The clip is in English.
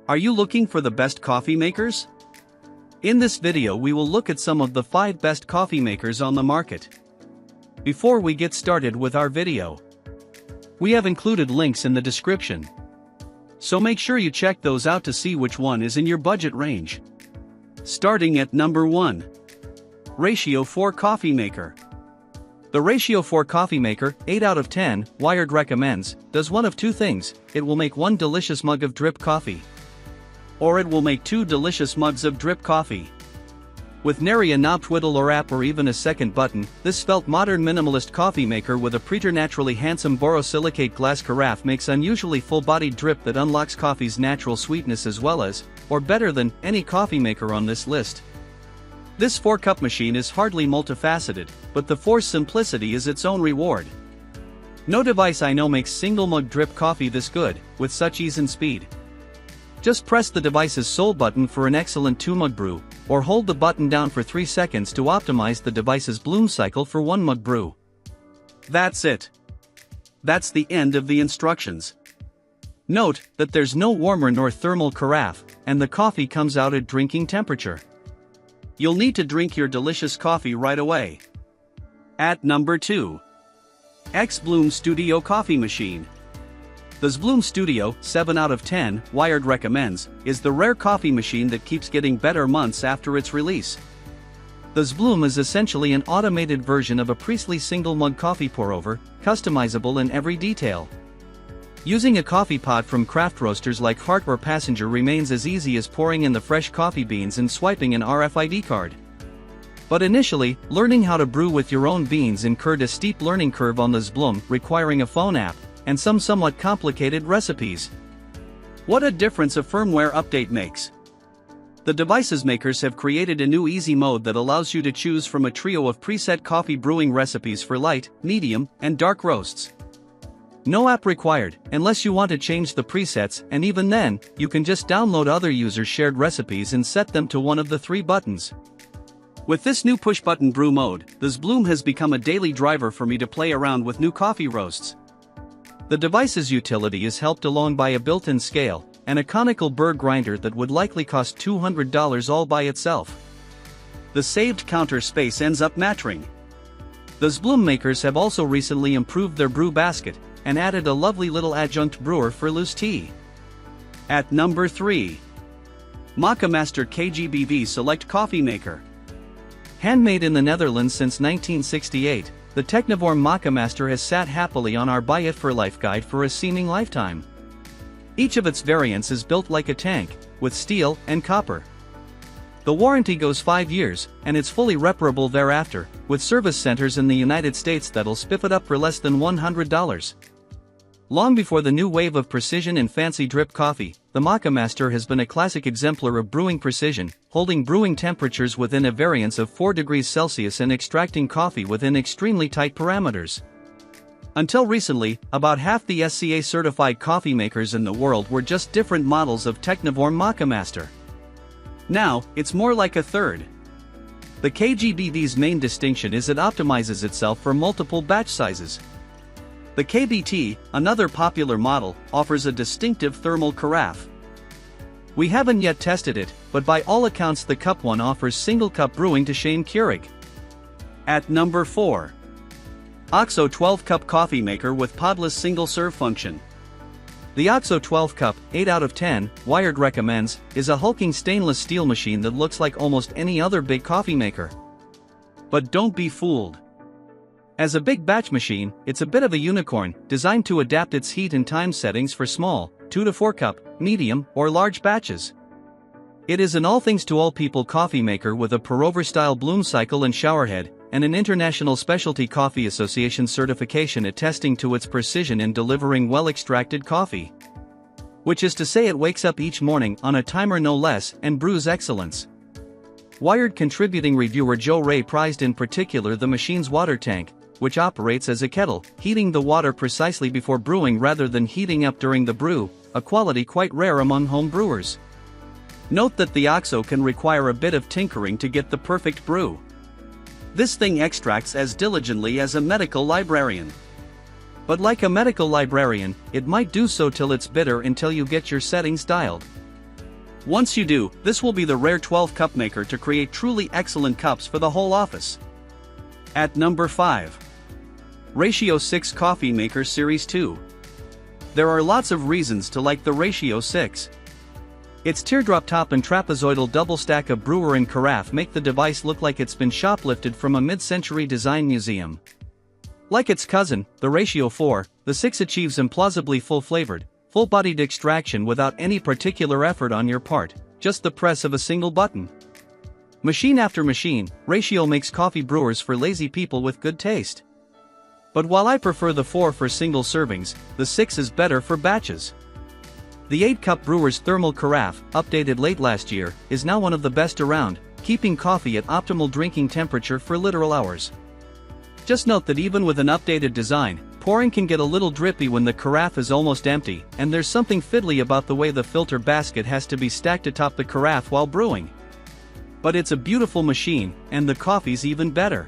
Are you looking for the best coffee makers? In this video we will look at some of the 5 best coffee makers on the market. Before we get started with our video, we have included links in the description, so make sure you check those out to see which one is in your budget range. Starting at number 1. Ratio 4 Coffee Maker. The Ratio 4 Coffee Maker, 8 out of 10, Wired recommends, does one of two things: it will make one delicious mug of drip coffee, or it will make 2 delicious mugs of drip coffee. With nary a knob twiddle or app or even a second button, this svelte modern minimalist coffee maker with a preternaturally handsome borosilicate glass carafe makes unusually full-bodied drip that unlocks coffee's natural sweetness as well as, or better than, any coffee maker on this list. This 4-cup machine is hardly multifaceted, but the forced simplicity is its own reward. No device I know makes single-mug drip coffee this good, with such ease and speed. Just press the device's sole button for an excellent 2-mug brew, or hold the button down for 3 seconds to optimize the device's bloom cycle for 1-mug brew. That's it. That's the end of the instructions. Note that there's no warmer nor thermal carafe, and the coffee comes out at drinking temperature. You'll need to drink your delicious coffee right away. At number 2. xBloom Studio Coffee Machine. The xBloom Studio, 7 out of 10, Wired recommends, is the rare coffee machine that keeps getting better months after its release. The xBloom is essentially an automated version of a Priestley single-mug coffee pour-over, customizable in every detail. Using a coffee pot from craft roasters like Hart or Passenger remains as easy as pouring in the fresh coffee beans and swiping an RFID card. But initially, learning how to brew with your own beans incurred a steep learning curve on the xBloom, requiring a phone app, and some somewhat complicated recipes. What a difference a firmware update makes! The device's makers have created a new easy mode that allows you to choose from a trio of preset coffee brewing recipes for light, medium, and dark roasts. No app required, unless you want to change the presets, and even then, you can just download other users' shared recipes and set them to one of the 3 buttons. With this new push-button brew mode, the xBloom has become a daily driver for me to play around with new coffee roasts. The device's utility is helped along by a built-in scale, and a conical burr grinder that would likely cost $200 all by itself. The saved counter space ends up mattering. The xBloom makers have also recently improved their brew basket, and added a lovely little adjunct brewer for loose tea. At number 3. Moccamaster KGBV Select Coffee Maker. Handmade in the Netherlands since 1968, the Technivorm Moccamaster has sat happily on our Buy It for Life guide for a seeming lifetime. Each of its variants is built like a tank, with steel and copper. The warranty goes 5 years, and it's fully reparable thereafter, with service centers in the United States that'll spiff it up for less than $100. Long before the new wave of precision and fancy drip coffee, the Moccamaster has been a classic exemplar of brewing precision, holding brewing temperatures within a variance of 4 degrees Celsius and extracting coffee within extremely tight parameters. Until recently, about half the SCA-certified coffee makers in the world were just different models of Technivorm Moccamaster. Now, it's more like a third. The KGBV's main distinction is it optimizes itself for multiple batch sizes. The KBT, another popular model, offers a distinctive thermal carafe. We haven't yet tested it, but by all accounts the Cup one offers single-cup brewing to Shane Keurig. At number 4. OXO 12-cup coffee maker with Podless single-serve function. The OXO 12-cup, 8 out of 10, Wired recommends, is a hulking stainless steel machine that looks like almost any other big coffee maker. But don't be fooled. As a big batch machine, it's a bit of a unicorn, designed to adapt its heat and time settings for small, 2 to 4 cup, medium, or large batches. It is an all-things-to-all-people coffee maker with a pour-over-style bloom cycle and showerhead, and an International Specialty Coffee Association certification attesting to its precision in delivering well-extracted coffee. Which is to say it wakes up each morning on a timer no less and brews excellence. Wired contributing reviewer Joe Ray prized in particular the machine's water tank, which operates as a kettle, heating the water precisely before brewing rather than heating up during the brew, a quality quite rare among home brewers. Note that the OXO can require a bit of tinkering to get the perfect brew. This thing extracts as diligently as a medical librarian. But like a medical librarian, it might do so till it's bitter until you get your settings dialed. Once you do, this will be the rare 12-cup maker to create truly excellent cups for the whole office. At number 5. Ratio 6 Coffee Maker Series 2. There are lots of reasons to like the Ratio 6. Its teardrop top and trapezoidal double stack of brewer and carafe make the device look like it's been shoplifted from a mid-century design museum. Like its cousin, the Ratio 4, the 6 achieves implausibly full-flavored, full-bodied extraction without any particular effort on your part, just the press of a single button. Machine after machine, Ratio makes coffee brewers for lazy people with good taste. But while I prefer the 4 for single servings, the 6 is better for batches. The 8-cup brewer's thermal carafe, updated late last year, is now one of the best around, keeping coffee at optimal drinking temperature for literal hours. Just note that even with an updated design, pouring can get a little drippy when the carafe is almost empty, and there's something fiddly about the way the filter basket has to be stacked atop the carafe while brewing. But it's a beautiful machine, and the coffee's even better.